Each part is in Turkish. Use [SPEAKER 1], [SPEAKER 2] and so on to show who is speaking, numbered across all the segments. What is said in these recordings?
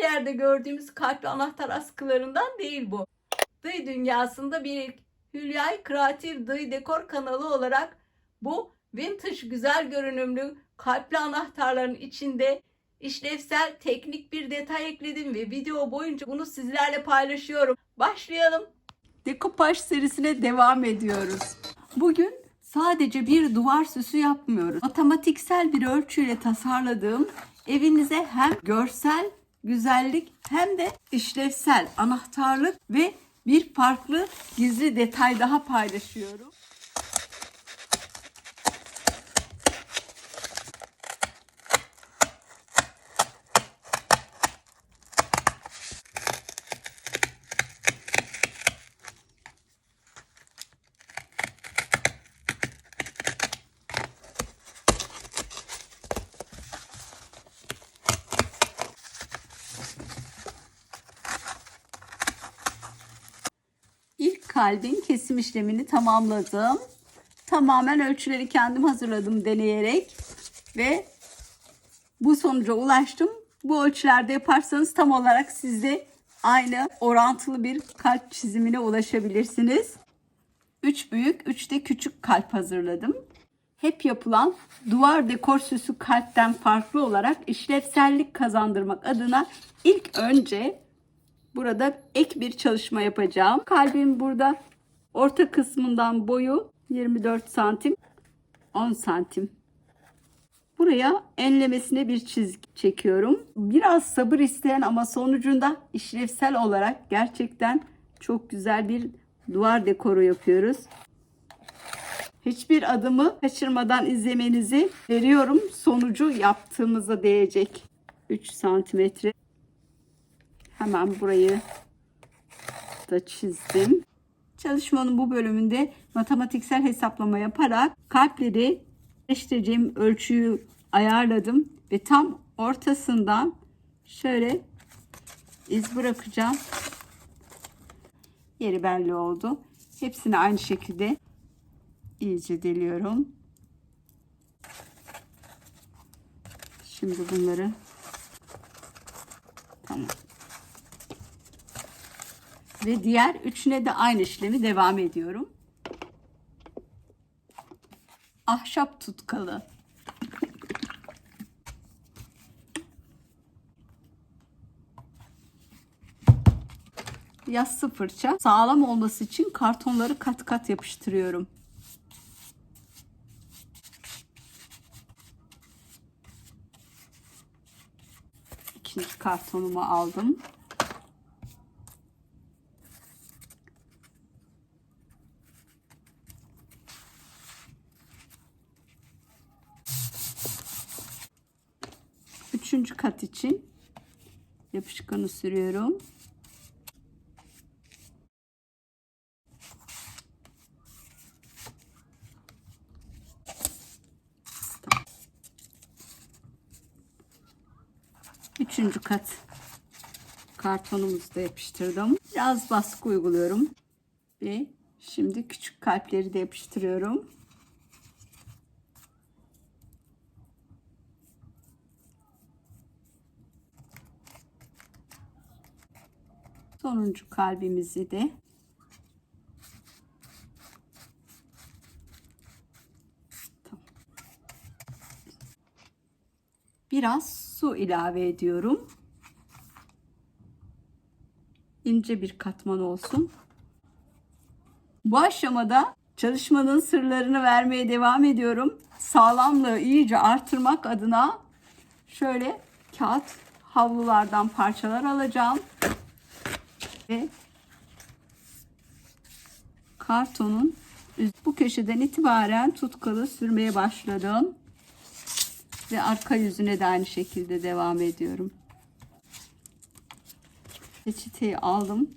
[SPEAKER 1] yerde gördüğümüz kalpli anahtar askılarından değil bu. Dıy dünyasında bir ilk. Hülyay Kreatif Dıy Dekor kanalı olarak bu vintage güzel görünümlü kalpli anahtarların içinde işlevsel teknik bir detay ekledim ve video boyunca bunu sizlerle paylaşıyorum. Başlayalım. Dekopaj serisine devam ediyoruz. Bugün sadece bir duvar süsü yapmıyoruz. Matematiksel bir ölçüyle tasarladığım evinize hem görsel güzellik hem de işlevsel anahtarlık ve bir farklı gizli detay daha paylaşıyorum. İlk kalbin kesim işlemini tamamladım. Tamamen ölçüleri kendim hazırladım deneyerek ve bu sonuca ulaştım. Bu ölçülerde yaparsanız tam olarak siz de aynı orantılı bir kalp çizimine ulaşabilirsiniz. 3 büyük, 3 de küçük kalp hazırladım. Hep yapılan duvar dekor süsü kalpten farklı olarak işlevsellik kazandırmak adına ilk önce burada ek bir çalışma yapacağım. Kalbin burada orta kısmından boyu 24 santim, 10 santim. Buraya enlemesine bir çizgi çekiyorum. Biraz sabır isteyen ama sonucunda işlevsel olarak gerçekten çok güzel bir duvar dekoru yapıyoruz. Hiçbir adımı kaçırmadan izlemenizi veriyorum. Sonucu yaptığımıza değecek. 3 santimetre. Hemen burayı da çizdim. Çalışmanın bu bölümünde matematiksel hesaplama yaparak kalpleri eşleyeceğim ölçüyü ayarladım ve tam ortasından şöyle iz bırakacağım. Yeri belli oldu. Hepsini aynı şekilde iyice deliyorum. Şimdi bunları tamam. Ve diğer üçüne de aynı işlemi devam ediyorum. Ahşap tutkalı. Yassı fırça. Sağlam olması için kartonları kat kat yapıştırıyorum. İkinci kartonumu aldım. Üçüncü kat için yapışkanı sürüyorum. Üçüncü kat kartonumuzu da yapıştırdım. Biraz baskı uyguluyorum. Ve şimdi küçük kalpleri de yapıştırıyorum. Sonuncu kalbimizi de biraz su ilave ediyorum. İnce bir katman olsun. Bu aşamada çalışmanın sırlarını vermeye devam ediyorum. Sağlamlığı iyice artırmak adına şöyle kağıt havlulardan parçalar alacağım. Ve kartonun bu köşeden itibaren tutkalı sürmeye başladım. Ve arka yüzüne de aynı şekilde devam ediyorum. Peçeteyi aldım.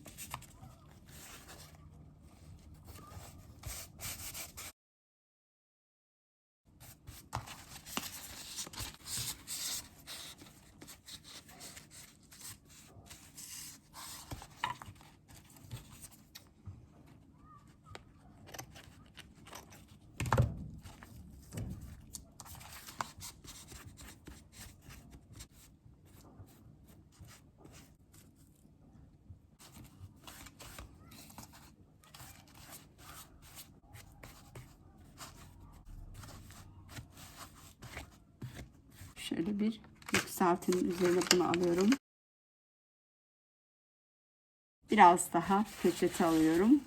[SPEAKER 1] Şöyle bir yükseltinin üzerine bunu alıyorum. Biraz daha peçete alıyorum.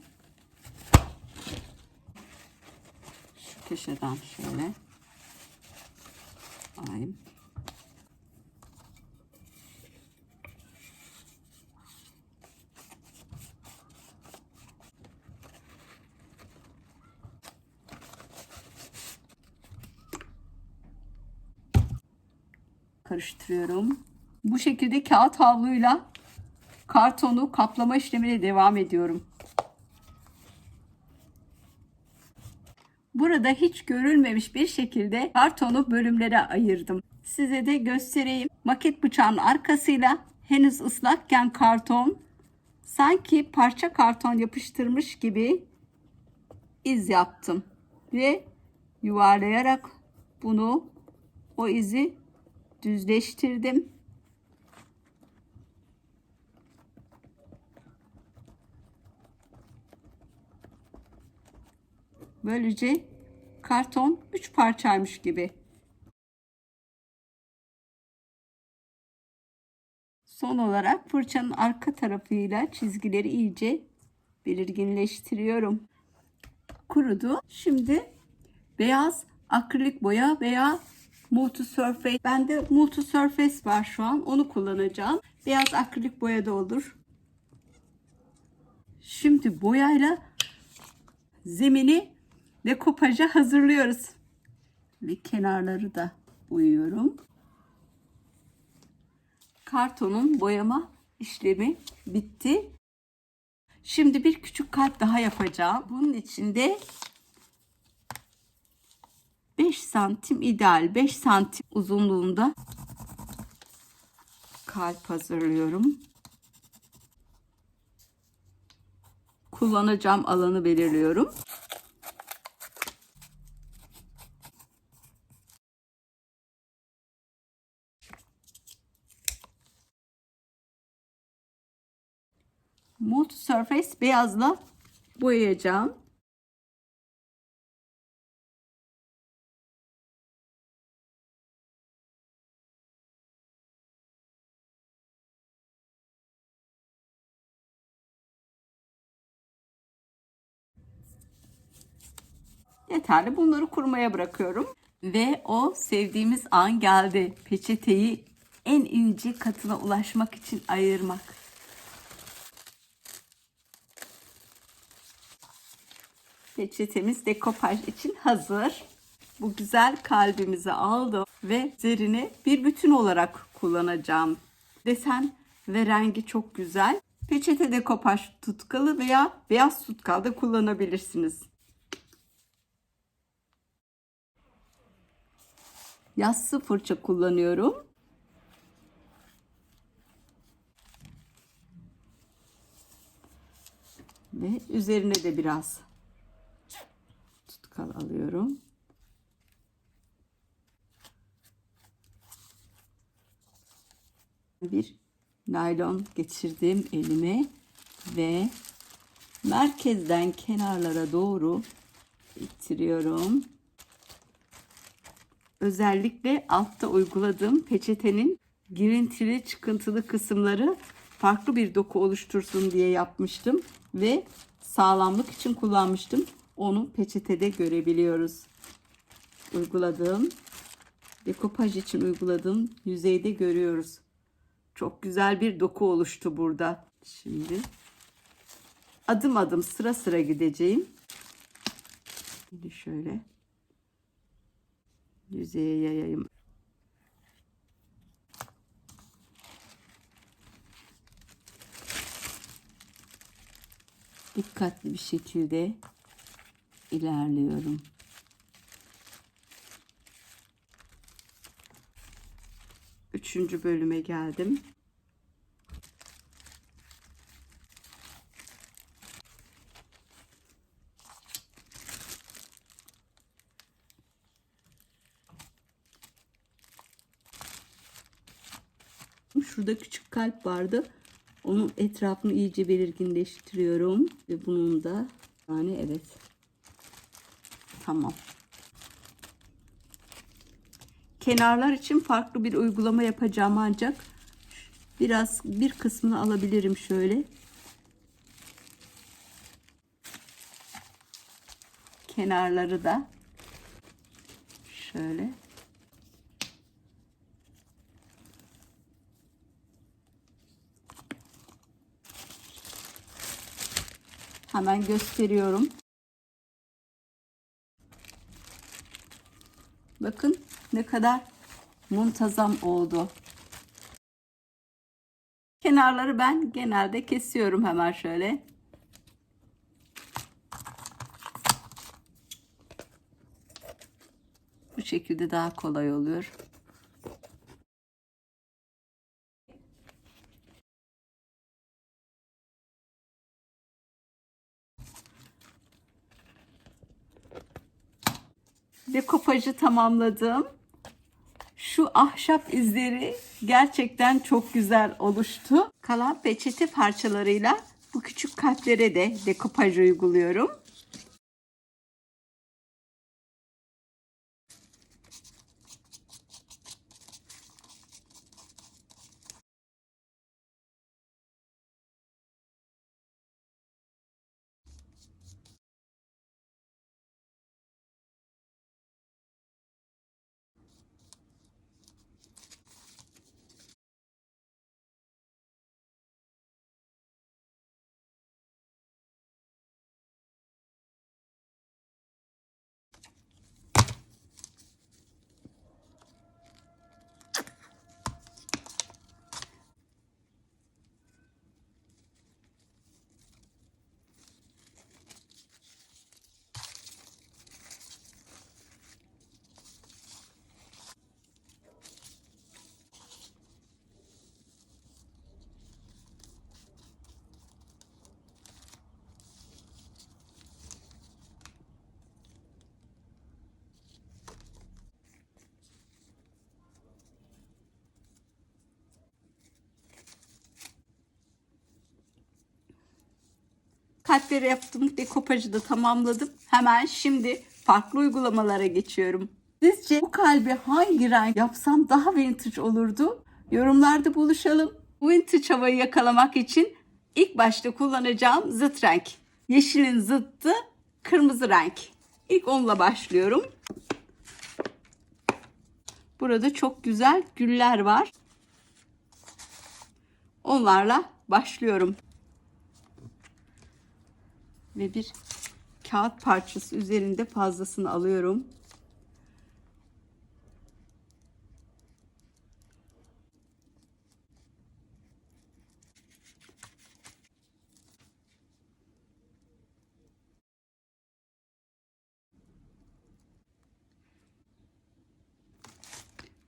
[SPEAKER 1] Şu köşeden şöyle alayım. Karıştırıyorum. Bu şekilde kağıt havluyla kartonu kaplama işlemine devam ediyorum. Burada hiç görülmemiş bir şekilde kartonu bölümlere ayırdım. Size de göstereyim. Maket bıçağının arkasıyla henüz ıslakken karton sanki parça karton yapıştırmış gibi iz yaptım. Ve yuvarlayarak o izi düzleştirdim. Böylece karton 3 parçaymış gibi. Son olarak fırçanın arka tarafıyla çizgileri iyice belirginleştiriyorum. Kurudu. Şimdi beyaz akrilik boya veya Multisurface. Bende Multisurface var şu an. Onu kullanacağım. Beyaz akrilik boya da olur. Şimdi boyayla zemini dekopaja hazırlıyoruz. Ve kenarları da boyuyorum. Kartonun boyama işlemi bitti. Şimdi bir küçük kalp daha yapacağım. Bunun için de 5 santim ideal, 5 santim uzunluğunda kalp hazırlıyorum. Kullanacağım alanı belirliyorum. Multisurface beyazla boyayacağım. Yeterli. Bunları kurumaya bırakıyorum. Ve o sevdiğimiz an geldi. Peçeteyi en ince katına ulaşmak için ayırmak. Peçetemiz dekopaj için hazır. Bu güzel kalbimizi aldım ve üzerine bir bütün olarak kullanacağım. Desen ve rengi çok güzel. Peçete dekopaj tutkalı veya beyaz tutkal da kullanabilirsiniz. Yassı fırça kullanıyorum. Ve üzerine de biraz tutkal alıyorum. Bir naylon geçirdim elime ve merkezden kenarlara doğru ittiriyorum. Özellikle altta uyguladığım peçetenin girintili çıkıntılı kısımları farklı bir doku oluştursun diye yapmıştım ve sağlamlık için kullanmıştım. Onu peçetede görebiliyoruz. Uyguladığım dekopaj için uyguladığım yüzeyde görüyoruz. Çok güzel bir doku oluştu burada. Şimdi adım adım sıra sıra gideceğim. Şimdi şöyle yüzeye yayayım. Dikkatli bir şekilde ilerliyorum. Üçüncü bölüme geldim. Şurada küçük kalp vardı. Onun etrafını iyice belirginleştiriyorum. Ve bunun da yani evet. Tamam. kenarlar için farklı bir uygulama yapacağım, ancak bir kısmını alabilirim şöyle. Kenarları da şöyle. Hemen gösteriyorum. Bakın ne kadar muntazam oldu. Kenarları ben genelde kesiyorum hemen şöyle. Bu şekilde daha kolay oluyor. Dekopajı tamamladım. Şu ahşap izleri gerçekten çok güzel oluştu. Kalan peçete parçalarıyla bu küçük kalplere de dekopaj uyguluyorum. Kalpleri yaptım, dekopajı da tamamladım. Hemen şimdi farklı uygulamalara geçiyorum. Sizce bu kalbi hangi renk yapsam daha vintage olurdu? Yorumlarda buluşalım. Bu vintage havayı yakalamak için ilk başta kullanacağım zıt renk. Yeşilin zıttı kırmızı renk. İlk onunla başlıyorum. Burada çok güzel güller var. Onlarla başlıyorum. Ve bir kağıt parçası üzerinde fazlasını alıyorum.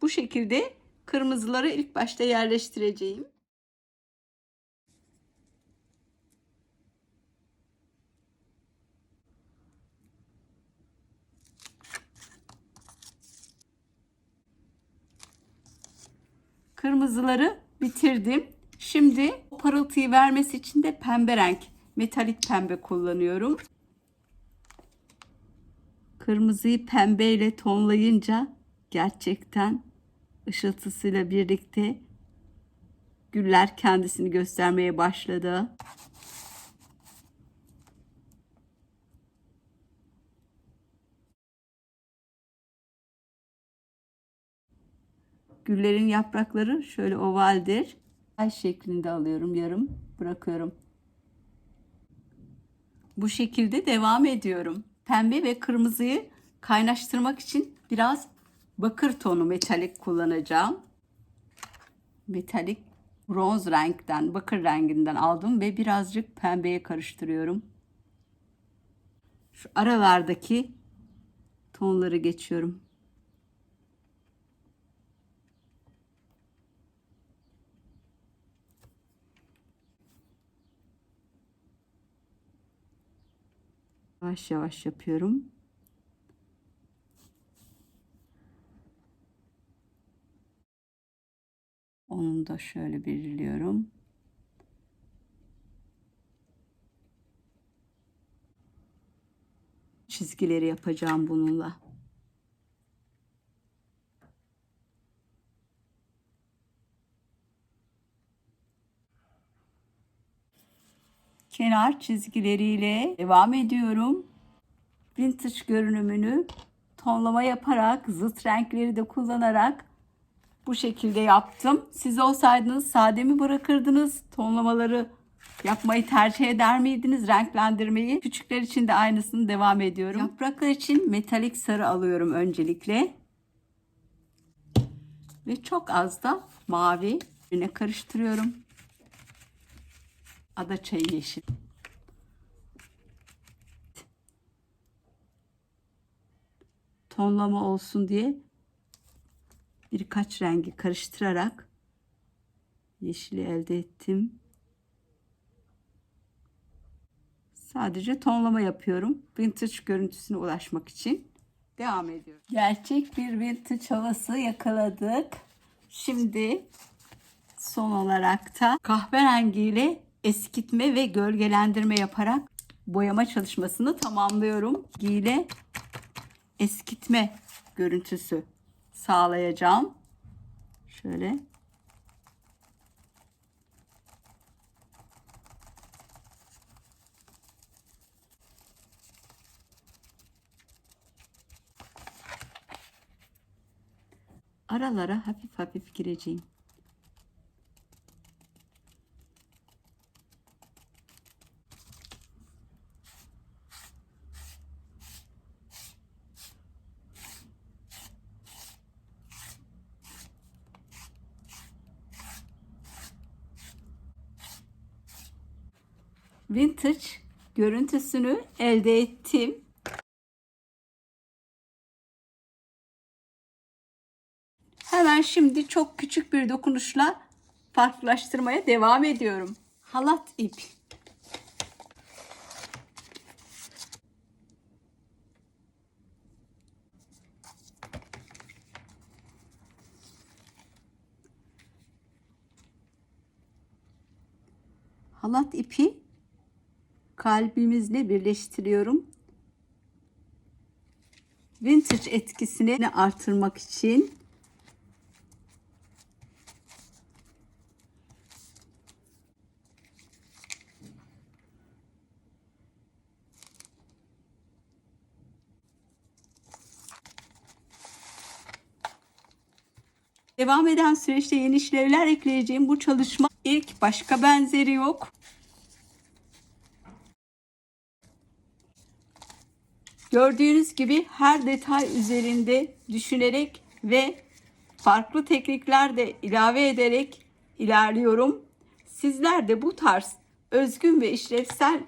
[SPEAKER 1] Bu şekilde kırmızıları ilk başta yerleştireceğim. Kırmızıları bitirdim. Şimdi parıltıyı vermesi için de pembe renk, metalik pembe kullanıyorum. Kırmızıyı pembeyle tonlayınca gerçekten ışıltısıyla birlikte güller kendisini göstermeye başladı. Güllerin yaprakları şöyle ovaldir. Ay şeklinde alıyorum, yarım bırakıyorum. Bu şekilde devam ediyorum. Pembe ve kırmızıyı kaynaştırmak için biraz bakır tonu metalik kullanacağım. Metalik bronz renkten, bakır renginden aldım ve birazcık pembeye karıştırıyorum. Şu aralardaki tonları geçiyorum. Yavaş yavaş yapıyorum. Onu da şöyle belirliyorum. Çizgileri yapacağım bununla. kenar çizgileriyle devam ediyorum. Vintage görünümünü tonlama yaparak, zıt renkleri de kullanarak bu şekilde yaptım. Siz olsaydınız sade mi bırakırdınız? Tonlamaları yapmayı tercih eder miydiniz? Renklendirmeyi. Küçükler için de aynısını devam ediyorum. Yapraklar için metalik sarı alıyorum öncelikle. Ve çok az da mavi yine karıştırıyorum. Adaçayı yeşil. Tonlama olsun diye birkaç rengi karıştırarak yeşili elde ettim. Sadece tonlama yapıyorum. Vintage görüntüsüne ulaşmak için devam ediyorum. Gerçek bir vintage havası yakaladık. Şimdi son olarak da kahverengiyle eskitme ve gölgelendirme yaparak boyama çalışmasını tamamlıyorum. Ile eskitme görüntüsü sağlayacağım. Şöyle. Aralara hafif hafif gireceğim. Vintage görüntüsünü elde ettim. Hemen şimdi çok küçük bir dokunuşla farklılaştırmaya devam ediyorum. Halat ip. Halat ipi kalbimizle birleştiriyorum. Vintage etkisini artırmak için devam eden süreçte yeni işlevler ekleyeceğim bu çalışma ilk, başka benzeri yok. Gördüğünüz gibi her detay üzerinde düşünerek ve farklı teknikler de ilave ederek ilerliyorum. Sizler de bu tarz özgün ve işlevsel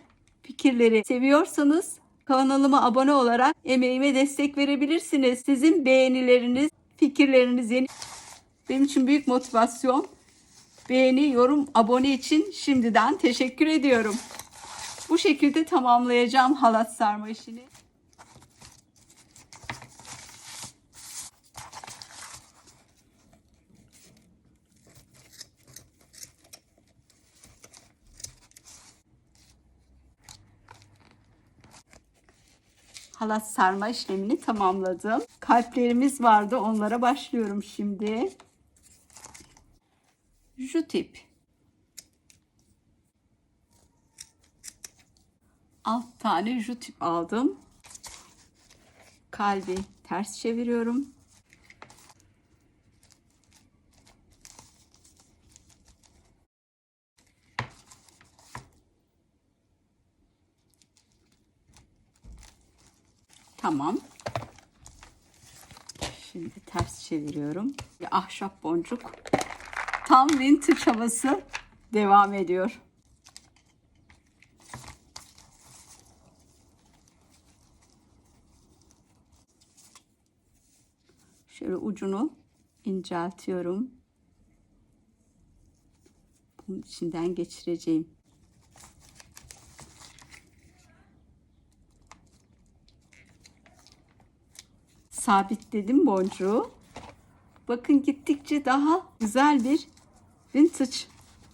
[SPEAKER 1] fikirleri seviyorsanız kanalıma abone olarak emeğime destek verebilirsiniz. Sizin beğenileriniz, fikirleriniz benim için büyük motivasyon. Beğeni, yorum, abone için şimdiden teşekkür ediyorum. Bu şekilde tamamlayacağım halat sarma işini. Halat sarma işlemini tamamladım. Kalplerimiz vardı. Onlara başlıyorum şimdi. Jut ip. Alt tane jut ip aldım. Kalbi ters çeviriyorum. Tamam. Şimdi ters çeviriyorum. Bir ahşap boncuk. Tam vintage havası devam ediyor. Şöyle ucunu inceltiyorum. Bunun içinden geçireceğim. Sabitledim boncuğu. Bakın gittikçe daha güzel bir vintage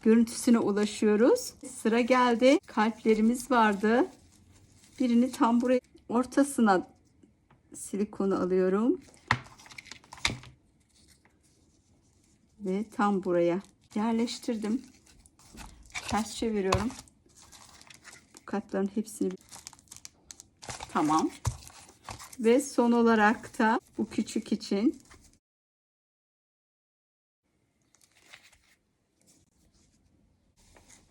[SPEAKER 1] görüntüsüne ulaşıyoruz. Sıra geldi. Kalplerimiz vardı. Birini tam buraya ortasına silikonu alıyorum. Ve tam buraya yerleştirdim. Ters çeviriyorum. katların hepsini. Tamam. Ve son olarak da bu küçük için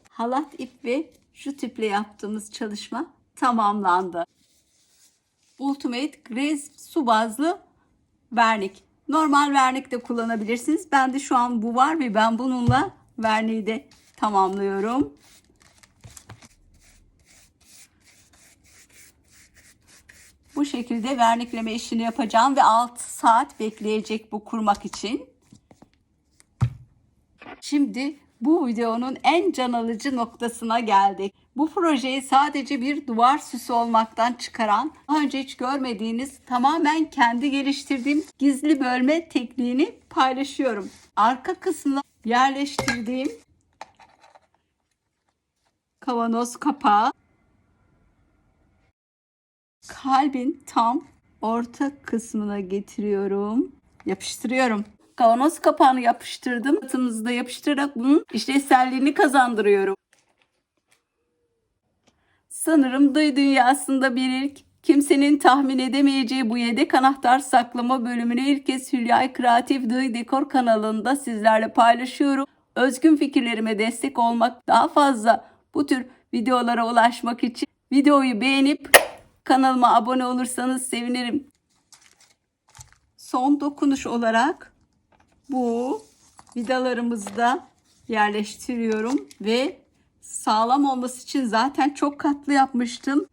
[SPEAKER 1] halat ip ve şu tüple yaptığımız çalışma tamamlandı. Ultimate Glaze su bazlı vernik. Normal vernik de kullanabilirsiniz. Bende şu an bu var ve ben bununla verniği de tamamlıyorum. Bu şekilde vernikleme işini yapacağım ve 6 saat bekleyecek bu kurumak için. Şimdi bu videonun en can alıcı noktasına geldik. Bu projeyi sadece bir duvar süsü olmaktan çıkaran, daha önce hiç görmediğiniz, tamamen kendi geliştirdiğim gizli bölme tekniğini paylaşıyorum. Arka kısmına yerleştirdiğim kavanoz kapağı kalbin tam orta kısmına getiriyorum. Yapıştırıyorum. Kavanoz kapağını yapıştırdım. Atımızı da yapıştırarak bunun işlevselliğini kazandırıyorum. Sanırım Dıy dünyasında bir ilk, kimsenin tahmin edemeyeceği bu yedek anahtar saklama bölümünü ilk kez Hülya Kreatif Dıy Dekor kanalında sizlerle paylaşıyorum. Özgün fikirlerime destek olmak, daha fazla bu tür videolara ulaşmak için videoyu beğenip kanalıma abone olursanız sevinirim. Son dokunuş olarak bu vidalarımızı da yerleştiriyorum ve sağlam olması için zaten çok katlı yapmıştım.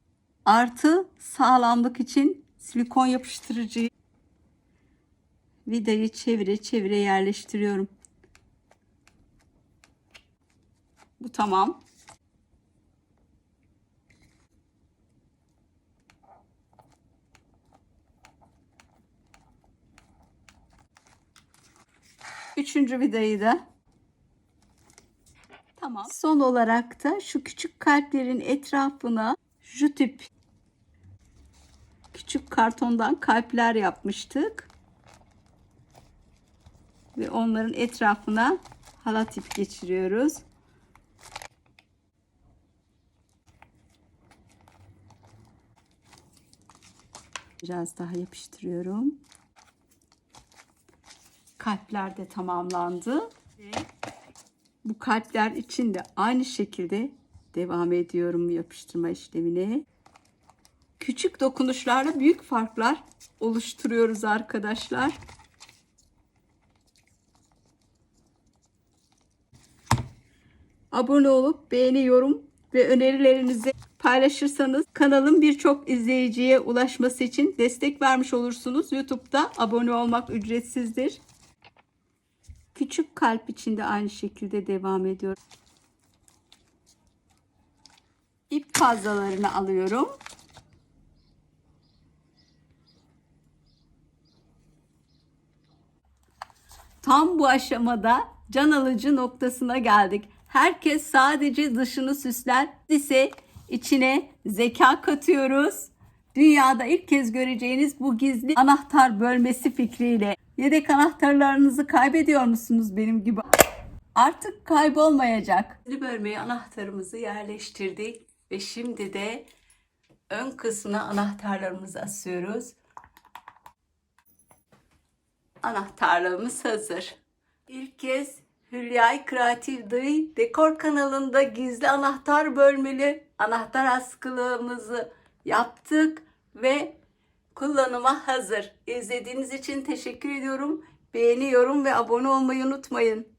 [SPEAKER 1] Artı sağlamlık için silikon yapıştırıcı vidayı çevire çevire yerleştiriyorum. Bu tamam. Üçüncü vidayı da tamam. Son olarak da şu küçük kalplerin etrafına şu tip küçük kartondan kalpler yapmıştık. Ve onların etrafına halat ip geçiriyoruz. Biraz daha yapıştırıyorum. Kalpler de tamamlandı. Ve bu kalpler için de aynı şekilde devam ediyorum yapıştırma işlemine. Küçük dokunuşlarla büyük farklar oluşturuyoruz arkadaşlar. Abone olup beğeni, yorum ve önerilerinizi paylaşırsanız kanalın birçok izleyiciye ulaşması için destek vermiş olursunuz. YouTube'da abone olmak ücretsizdir. Küçük kalp için de aynı şekilde devam ediyorum. İp fazlalarını alıyorum. Tam bu aşamada can alıcı noktasına geldik. Herkes sadece dışını süsler. Ise içine zeka katıyoruz. Dünyada ilk kez göreceğiniz bu gizli anahtar bölmesi fikriyle. Yedek anahtarlarınızı kaybediyor musunuz benim gibi? Artık kaybolmayacak. Gizli bölmeye anahtarımızı yerleştirdik. Ve şimdi de ön kısmına anahtarlarımızı asıyoruz. Anahtarlığımız hazır. İlk kez Hülya Kreatif Dıy Dekor kanalında gizli anahtar bölmeli anahtar askılığımızı yaptık ve kullanıma hazır. İzlediğiniz için teşekkür ediyorum. Beğeni, yorum ve abone olmayı unutmayın.